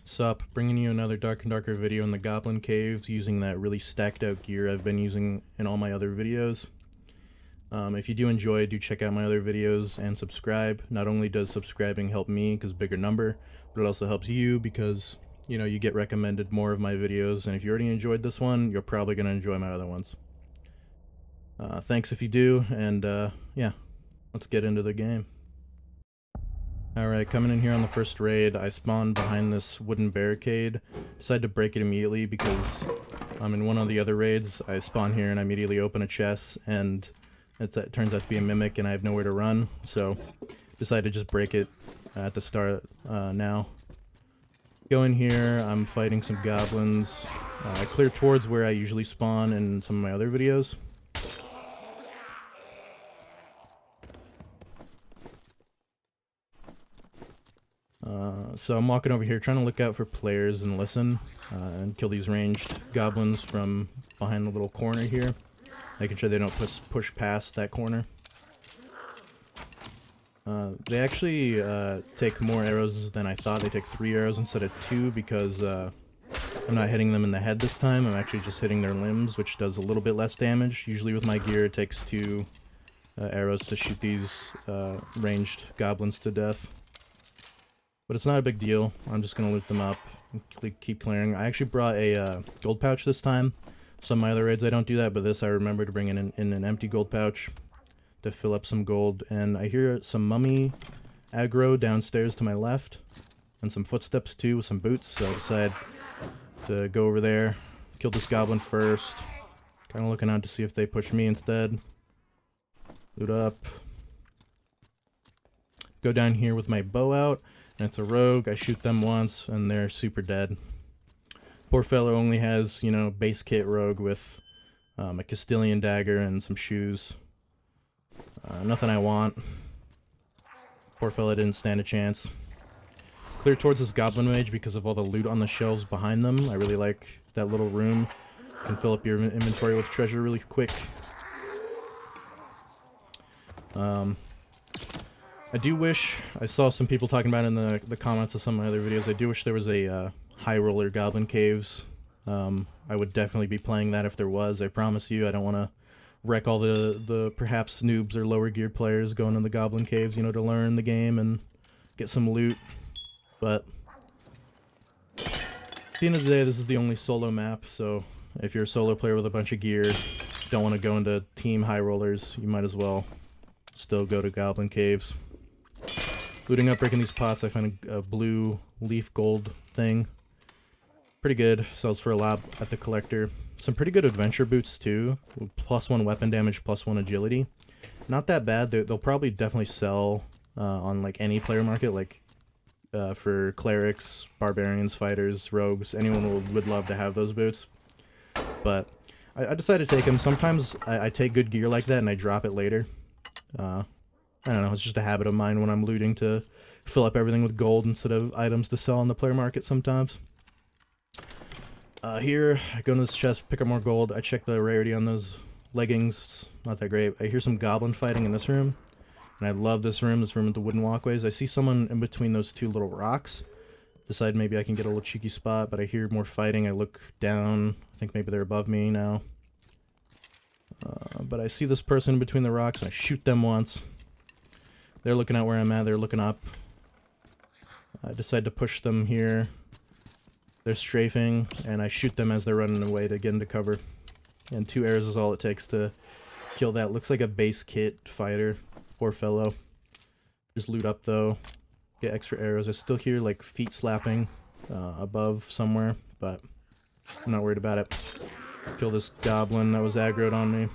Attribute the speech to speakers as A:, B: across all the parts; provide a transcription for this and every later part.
A: Sup, bringing you another Dark and Darker video in the Goblin Caves using that really stacked out gear I've been using in all my other videos. If you do enjoy, do check out my other videos and subscribe. Not only does subscribing help me because bigger number, but it also helps you because, you know, you get recommended more of my videos, and if you already enjoyed this one, you're probably going to enjoy my other ones. Thanks if you do, and yeah, let's get into the game. Alright, coming in here on the first raid, I spawned behind this wooden barricade. Decided to break it immediately because in one of the other raids, I spawn here and I immediately open a chest, and it turns out to be a mimic and I have nowhere to run, so decided to just break it at the start now. Go in here, I'm fighting some goblins. I clear towards where I usually spawn in some of my other videos. So I'm walking over here trying to look out for players and listen and kill these ranged goblins from behind the little corner here, making sure they don't push past that corner. They actually take more arrows than I thought. They take 3 arrows instead of 2 because I'm not hitting them in the head this time. I'm actually just hitting their limbs, which does a little bit less damage. Usually with my gear it takes 2 arrows to shoot these ranged goblins to death. But it's not a big deal. I'm just going to loot them up and keep clearing. I actually brought a gold pouch this time. Some of my other raids I don't do that, but this I remember to bring in an empty gold pouch to fill up some gold. And I hear some mummy aggro downstairs to my left, and some footsteps too with some boots, so I decide to go over there, kill this goblin first. Kind of looking out to see if they push me instead. Loot up. Go down here with my bow out. And it's a rogue. I shoot them once, and they're super dead. Poor fellow only has, you know, base kit rogue with a Castilian dagger and some shoes. Nothing I want. Poor fellow didn't stand a chance. Clear towards this goblin mage because of all the loot on the shelves behind them. I really like that little room. You can fill up your inventory with treasure really quick. I do wish, I saw some people talking about it in the comments of some of my other videos, I do wish there was a high roller goblin caves. I would definitely be playing that if there was, I promise you. I don't want to wreck all the perhaps noobs or lower gear players going in the goblin caves, you know, to learn the game and get some loot. But at the end of the day, this is the only solo map, so if you're a solo player with a bunch of gear, don't want to go into team high rollers, you might as well still go to goblin caves. Looting up, breaking these pots, I found a blue leaf gold thing. Pretty good, sells for a lot at the collector. Some pretty good adventure boots too, +1 weapon damage, +1 agility. Not that bad. They'll probably definitely sell on like any player market, like for clerics, barbarians, fighters, rogues. Anyone would love to have those boots. But I decided to take them. Sometimes I take good gear like that and I drop it later. I don't know, it's just a habit of mine when I'm looting to fill up everything with gold instead of items to sell on the player market sometimes. Here, I go into this chest, pick up more gold. I check the rarity on those leggings. Not that great. I hear some goblin fighting in this room. And I love this room with the wooden walkways. I see someone in between those 2 little rocks. Decide maybe I can get a little cheeky spot, but I hear more fighting. I look down. I think maybe they're above me now. But I see this person in between the rocks, and I shoot them once. They're looking at where I'm at, they're looking up. I decide to push them here. They're strafing, and I shoot them as they're running away to get into cover. And 2 arrows is all it takes to kill that. Looks like a base kit fighter. Poor fellow. Just loot up though. Get extra arrows. I still hear like feet slapping above somewhere, but I'm not worried about it. Kill this goblin that was aggroed on me.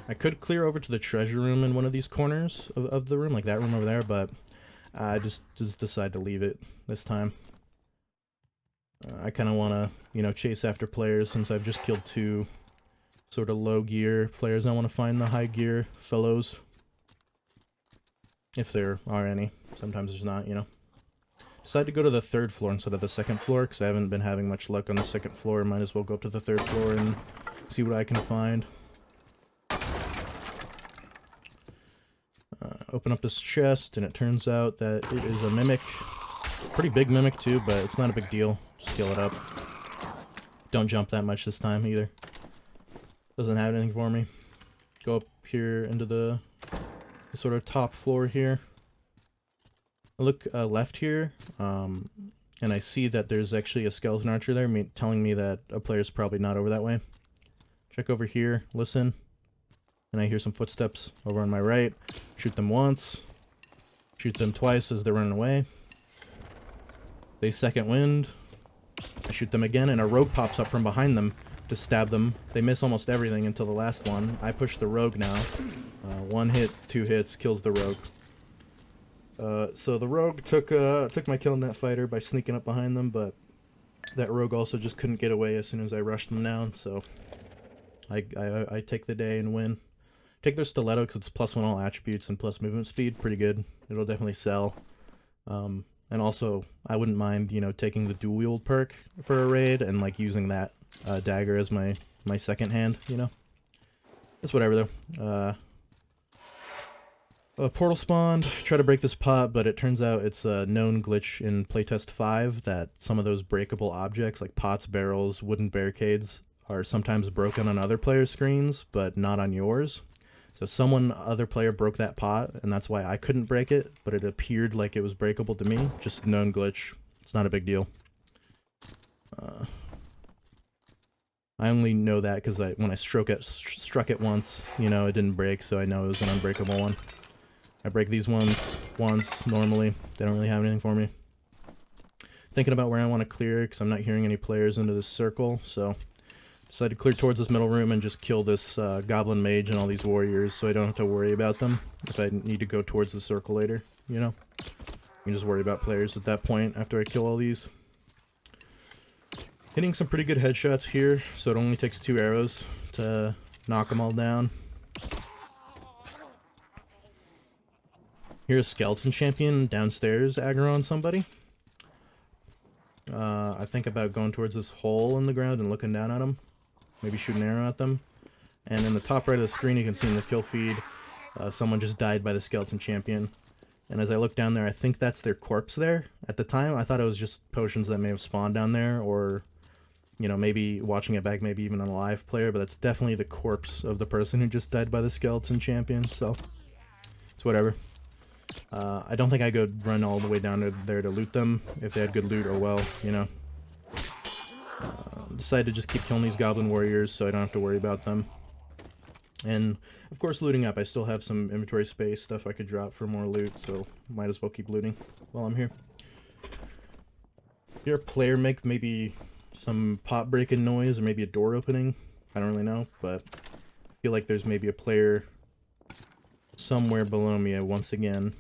A: I could clear over to the treasure room in one of these corners of the room, like that room over there, but I just decide to leave it this time. I kind of want to, you know, chase after players since I've just killed 2 sort of low gear players. I want to find the high gear fellows. If there are any. Sometimes there's not, you know. Decided to go to the 3rd floor instead of the 2nd floor because I haven't been having much luck on the 2nd floor. Might as well go up to the 3rd floor and see what I can find. Open up this chest, and it turns out that it is a mimic. Pretty big mimic too, but it's not a big deal. Just heal it up. Don't jump that much this time either. Doesn't have anything for me. Go up here into the sort of top floor here. I look left here, and I see that there's actually a skeleton archer there, telling me that a player's probably not over that way. Check over here, listen, and I hear some footsteps over on my right. Shoot them once, shoot them twice as they're running away. They second wind. I shoot them again, and a rogue pops up from behind them to stab them. They miss almost everything until the last one. I push the rogue now. 1 hit, 2 hits, kills the rogue. So the rogue took my kill in that fighter by sneaking up behind them, but that rogue also just couldn't get away as soon as I rushed them down, so I take the day and win. Take their stiletto because it's +1 all attributes and plus movement speed. Pretty good. It'll definitely sell. And also, I wouldn't mind, you know, taking the dual wield perk for a raid and like using that dagger as my second hand, you know? It's whatever though. A portal spawned, try to break this pot, but it turns out it's a known glitch in playtest 5 that some of those breakable objects like pots, barrels, wooden barricades are sometimes broken on other players' screens, but not on yours. So other player broke that pot, and that's why I couldn't break it, but it appeared like it was breakable to me. Just a known glitch. It's not a big deal. I only know that because when I struck it once, you know, it didn't break, so I know it was an unbreakable one. I break these ones once, normally. They don't really have anything for me. Thinking about where I want to clear, because I'm not hearing any players into this circle, so decided to clear towards this middle room and just kill this goblin mage and all these warriors so I don't have to worry about them if I need to go towards the circle later, you know? I can just worry about players at that point after I kill all these. Hitting some pretty good headshots here, so it only takes 2 arrows to knock them all down. Here's a skeleton champion downstairs aggro on somebody. I think about going towards this hole in the ground and looking down at them. Maybe shoot an arrow at them. And in the top right of the screen you can see in the kill feed, someone just died by the skeleton champion. And as I look down there, I think that's their corpse there. At the time, I thought it was just potions that may have spawned down there, or, you know, maybe watching it back, maybe even an alive player, but that's definitely the corpse of the person who just died by the skeleton champion, so it's whatever. I don't think I could run all the way down there to loot them if they had good loot, or well, you know. Decided to just keep killing these goblin warriors so I don't have to worry about them. And, of course, looting up. I still have some inventory space, stuff I could drop for more loot, so might as well keep looting while I'm here. Hear a player make maybe some pot breaking noise, or maybe a door opening. I don't really know, but I feel like there's maybe a player somewhere below me once again.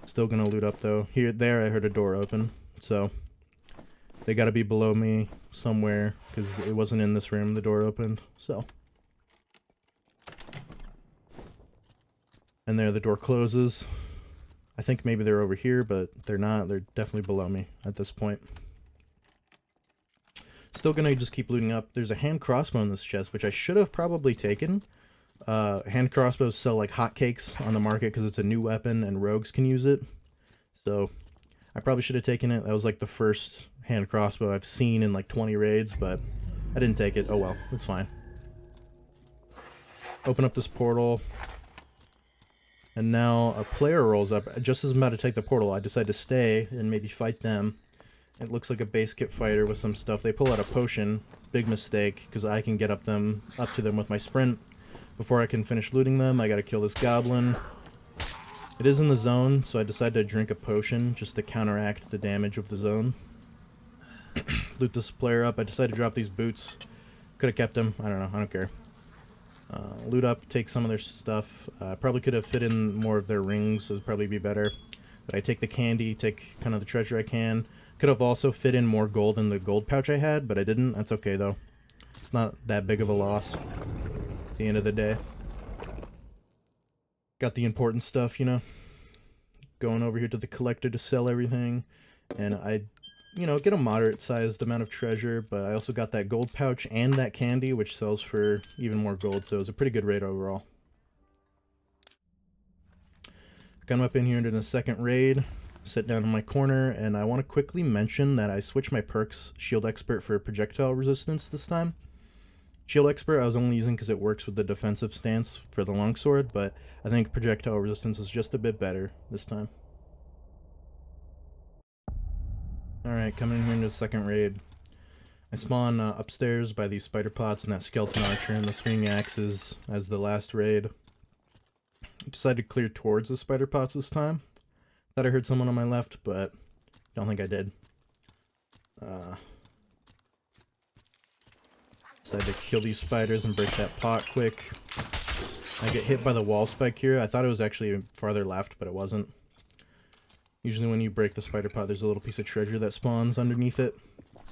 A: Still gonna loot up though. There I heard a door open, so they gotta be below me somewhere, because it wasn't in this room the door opened, so. And there the door closes. I think maybe they're over here, but they're not. They're definitely below me at this point. Still gonna just keep looting up. There's a hand crossbow in this chest, which I should have probably taken. Hand crossbows sell like hotcakes on the market because it's a new weapon and rogues can use it. So I probably should have taken it. That was like the first hand crossbow I've seen in like 20 raids, but I didn't take it. Oh well, it's fine. Open up this portal. And now a player rolls up. Just as I'm about to take the portal, I decide to stay and maybe fight them. It looks like a base kit fighter with some stuff. They pull out a potion. Big mistake, because I can get up to them with my sprint. Before I can finish looting them, I gotta kill this goblin. It is in the zone, so I decide to drink a potion just to counteract the damage of the zone. Loot this player up. I decided to drop these boots. Could have kept them. I don't know. I don't care. Loot up, take some of their stuff. Probably could have fit in more of their rings, so it would probably be better. But I take the candy, take kind of the treasure I can. Could have also fit in more gold in the gold pouch I had, but I didn't. That's okay, though. It's not that big of a loss at the end of the day. Got the important stuff, you know. Going over here to the collector to sell everything. And I, you know, get a moderate-sized amount of treasure, but I also got that gold pouch and that candy, which sells for even more gold, so it was a pretty good raid overall. Got him up in here into the second raid. sit down in my corner, and I want to quickly mention that I switched my perks Shield Expert for projectile resistance this time. Shield Expert I was only using because it works with the defensive stance for the longsword, but I think projectile resistance is just a bit better this time. Alright, coming in here into the second raid. I spawn upstairs by these spider pots and that skeleton archer and the swinging axes as the last raid. I decided to clear towards the spider pots this time. Thought I heard someone on my left, but don't think I did. Decided to kill these spiders and break that pot quick. I get hit by the wall spike here. I thought it was actually farther left, but it wasn't. Usually when you break the spider pot, there's a little piece of treasure that spawns underneath it.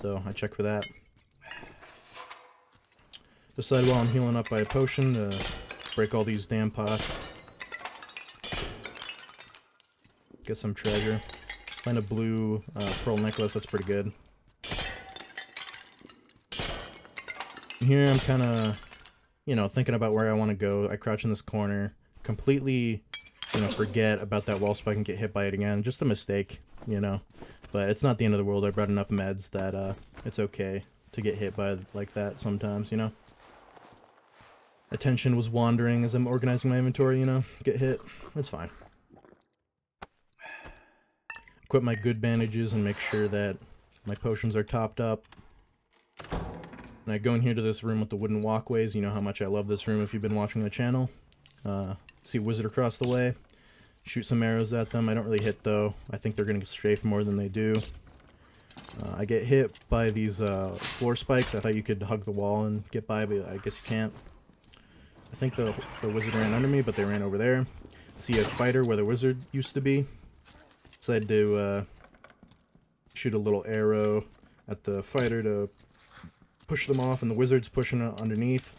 A: So I check for that. Decide while I'm healing up by a potion to break all these damn pots. Get some treasure. Find a blue pearl necklace, that's pretty good. And here I'm kind of, you know, thinking about where I want to go. I crouch in this corner, completely, you know, forget about that wall spike and get hit by it again. Just a mistake, you know. But it's not the end of the world. I brought enough meds that it's okay to get hit by like that sometimes, you know. Attention was wandering as I'm organizing my inventory, you know. Get hit. It's fine. Equip my good bandages and make sure that my potions are topped up. And I go in here to this room with the wooden walkways. You know how much I love this room if you've been watching the channel. See a wizard across the way. Shoot some arrows at them. I don't really hit though. I think they're going to strafe more than they do. I get hit by these floor spikes. I thought you could hug the wall and get by, but I guess you can't. I think the wizard ran under me, but they ran over there. See a fighter where the wizard used to be. Decided to shoot a little arrow at the fighter to push them off, and the wizard's pushing it underneath.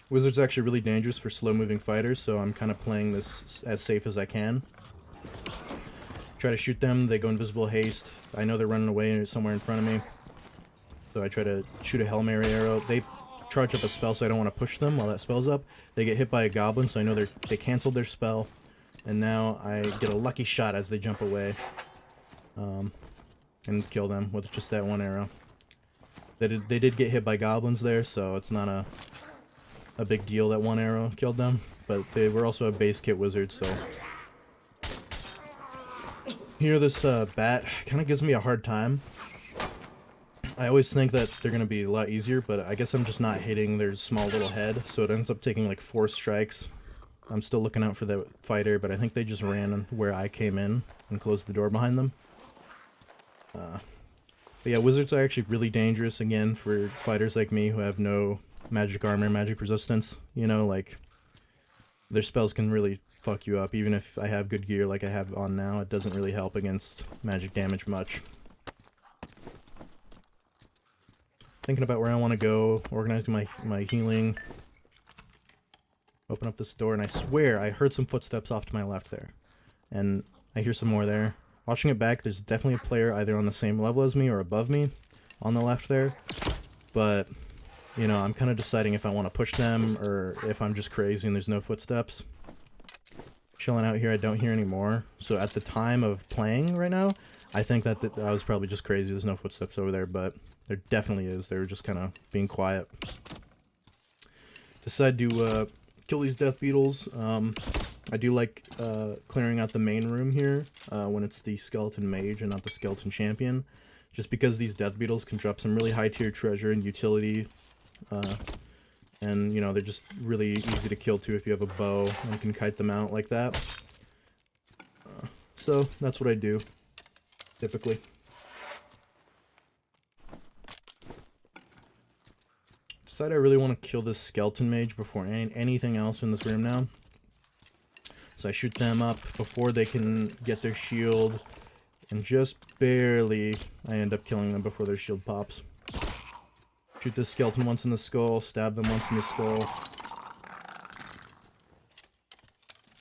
A: Wizard's actually really dangerous for slow-moving fighters, so I'm kind of playing this as safe as I can. Try to shoot them, they go invisible haste. I know they're running away somewhere in front of me. So I try to shoot a Hail Mary arrow. They charge up a spell, so I don't want to push them while that spell's up. They get hit by a goblin, so I know they canceled their spell. And now I get a lucky shot as they jump away. And kill them with just that one arrow. They did get hit by goblins there, so it's not a big deal that one arrow killed them. But they were also a base kit wizard, so... Here, this bat kind of gives me a hard time. I always think that they're going to be a lot easier, but I guess I'm just not hitting their small little head, so it ends up taking like 4 strikes. I'm still looking out for the fighter, but I think they just ran where I came in and closed the door behind them. But yeah, wizards are actually really dangerous, again, for fighters like me who have no magic armor, magic resistance. You know, like, their spells can really fuck you up. Even if I have good gear like I have on now, it doesn't really help against magic damage much. Thinking about where I want to go, organizing my healing. Open up this door, and I swear I heard some footsteps off to my left there. And I hear some more there. Watching it back, there's definitely a player either on the same level as me or above me on the left there. But, you know, I'm kind of deciding if I want to push them or if I'm just crazy and there's no footsteps. Chilling out here, I don't hear any more. So at the time of playing right now, I think that I was probably just crazy. There's no footsteps over there, but there definitely is. They were just kind of being quiet. Decide to kill these death beetles. I do like clearing out the main room here when it's the skeleton mage and not the skeleton champion, just because these death beetles can drop some really high tier treasure and utility, and you know, they're just really easy to kill too if you have a bow and can kite them out like that. So that's what I do typically. Decide I really want to kill this skeleton mage before anything else in this room now. So I shoot them up before they can get their shield, and just barely I end up killing them before their shield pops. Shoot this skeleton once in the skull, stab them once in the skull.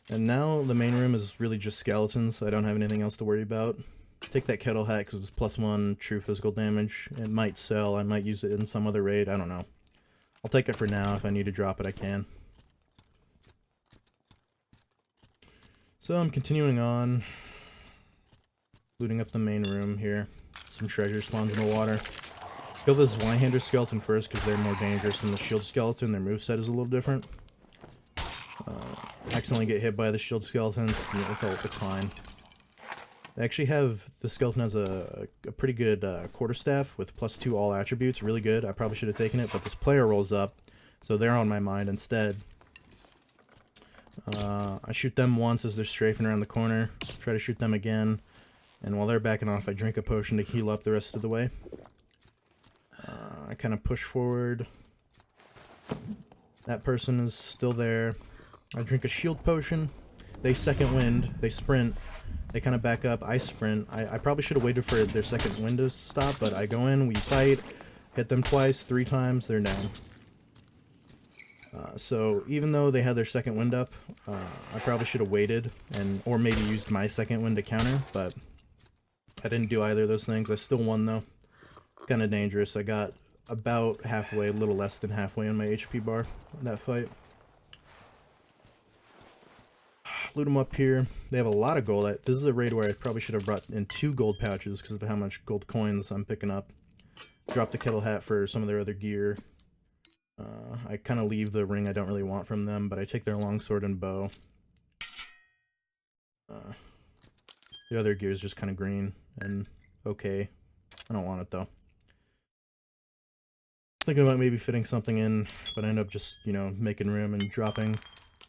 A: And now the main room is really just skeletons, so I don't have anything else to worry about. Take that kettle hat because it's +1 true physical damage. It might sell, I might use it in some other raid, I don't know. I'll take it for now. If I need to drop it, I can. So I'm continuing on. Looting up the main room here. Some treasure spawns in the water. Kill this Zweihander skeleton first because they're more dangerous than the shield skeleton. Their moveset is a little different. Accidentally get hit by the shield skeletons. Yeah, it's fine. They actually have, the skeleton has a pretty good quarterstaff with +2 all attributes. Really good. I probably should have taken it, but this player rolls up, so they're on my mind instead. I shoot them once as they're strafing around the corner. Try to shoot them again. And while they're backing off, I drink a potion to heal up the rest of the way. I kind of push forward. That person is still there. I drink a shield potion. They second wind. They sprint. They kind of back up. I sprint. I probably should have waited for their second wind to stop, but I go in, we fight, hit them twice, 3 times, they're down. So even though they had their second wind up, I probably should have waited or maybe used my second wind to counter, but I didn't do either of those things. I still won though. Kind of dangerous. I got about halfway, a little less than halfway on my HP bar in that fight. Loot them up here. They have a lot of gold. This is a raid where I probably should have brought in 2 gold pouches because of how much gold coins I'm picking up. Drop the kettle hat for some of their other gear. I kind of leave the ring I don't really want from them, but I take their longsword and bow. The other gear is just kind of green and okay. I don't want it though. Thinking about maybe fitting something in, but I end up just, you know, making room and dropping,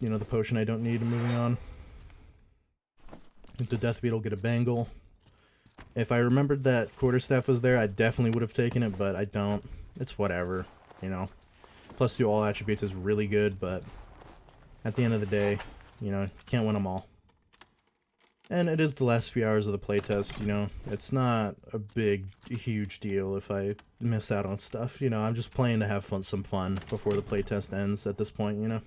A: you know, the potion I don't need and moving on. Into Death Beetle, get a bangle. If I remembered that quarterstaff was there, I definitely would have taken it, but I don't. It's whatever, you know. +2 all attributes is really good, but at the end of the day, you know, you can't win them all. And it is the last few hours of the playtest, you know. It's not a huge deal if I miss out on stuff, you know. I'm just playing to have some fun before the playtest ends at this point, you know.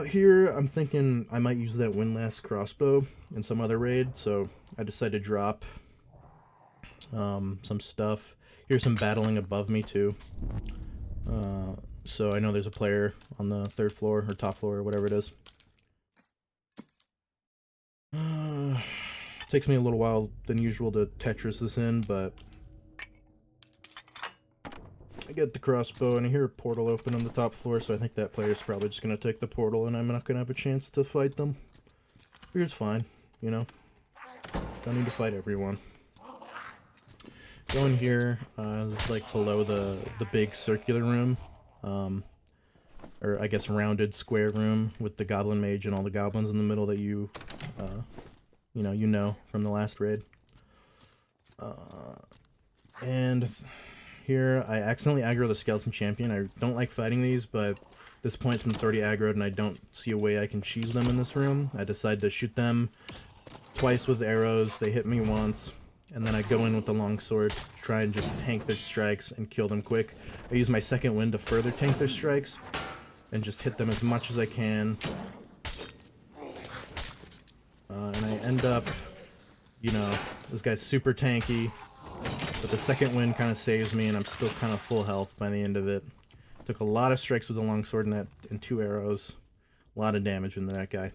A: Here, I'm thinking I might use that windlass crossbow in some other raid, so I decided to drop some stuff. Here's some battling above me, too. So I know there's a player on the 3rd floor, or top floor, or whatever it is. Takes me a little while than usual to Tetris this in, but I get the crossbow and I hear a portal open on the top floor, so I think that player's probably just going to take the portal and I'm not going to have a chance to fight them. It's fine, you know. Don't need to fight everyone. Go in here, this is like below the big circular room, or I guess rounded square room with the goblin mage and all the goblins in the middle that you know from the last raid. And here I accidentally aggro the skeleton champion. I don't like fighting these, but at this point, since it's already aggroed and I don't see a way I can cheese them in this room, I decide to shoot them twice with arrows. They hit me once, and then I go in with the longsword to try and just tank their strikes and kill them quick. I use my second wind to further tank their strikes and just hit them as much as I can. And I end up, you know, this guy's super tanky, but the second wind kind of saves me and I'm still kind of full health by the end of it. Took a lot of strikes with the longsword and 2 arrows. A lot of damage into that guy.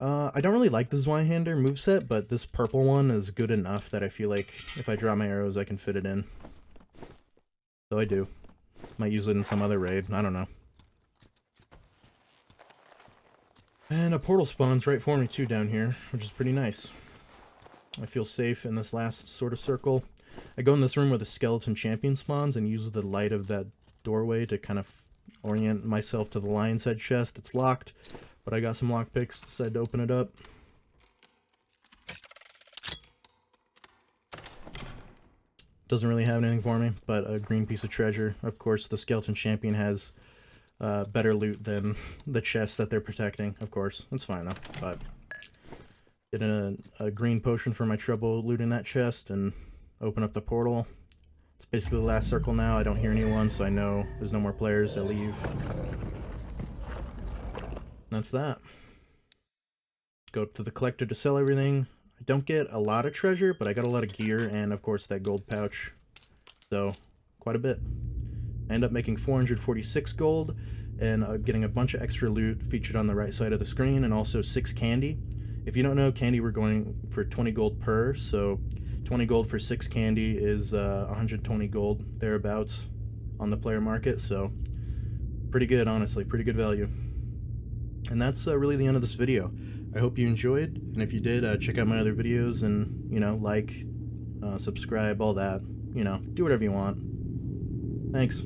A: I don't really like the Zweihander moveset, but this purple one is good enough that I feel like if I drop my arrows I can fit it in. So I do. Might use it in some other raid, I don't know. And a portal spawns right for me too down here, which is pretty nice. I feel safe in this last sort of circle. I go in this room where the skeleton champion spawns and use the light of that doorway to kind of orient myself to the lion's head chest. It's locked, but I got some lockpicks, decided to open it up. Doesn't really have anything for me, but a green piece of treasure. Of course, the skeleton champion has better loot than the chest that they're protecting, of course. That's fine though, but get a green potion for my trouble looting that chest and open up the portal. It's basically the last circle now. I don't hear anyone, so I know there's no more players. I leave. That's that. Go to the collector to sell everything. I don't get a lot of treasure, but I got a lot of gear and of course that gold pouch. So, quite a bit. I end up making 446 gold and getting a bunch of extra loot featured on the right side of the screen, and also 6 candy. If you don't know, candy we're going for 20 gold per, so 20 gold for 6 candy is 120 gold thereabouts on the player market, so pretty good, honestly, pretty good value. And that's really the end of this video. I hope you enjoyed, and if you did, check out my other videos and, you know, like, subscribe, all that, you know, do whatever you want. Thanks.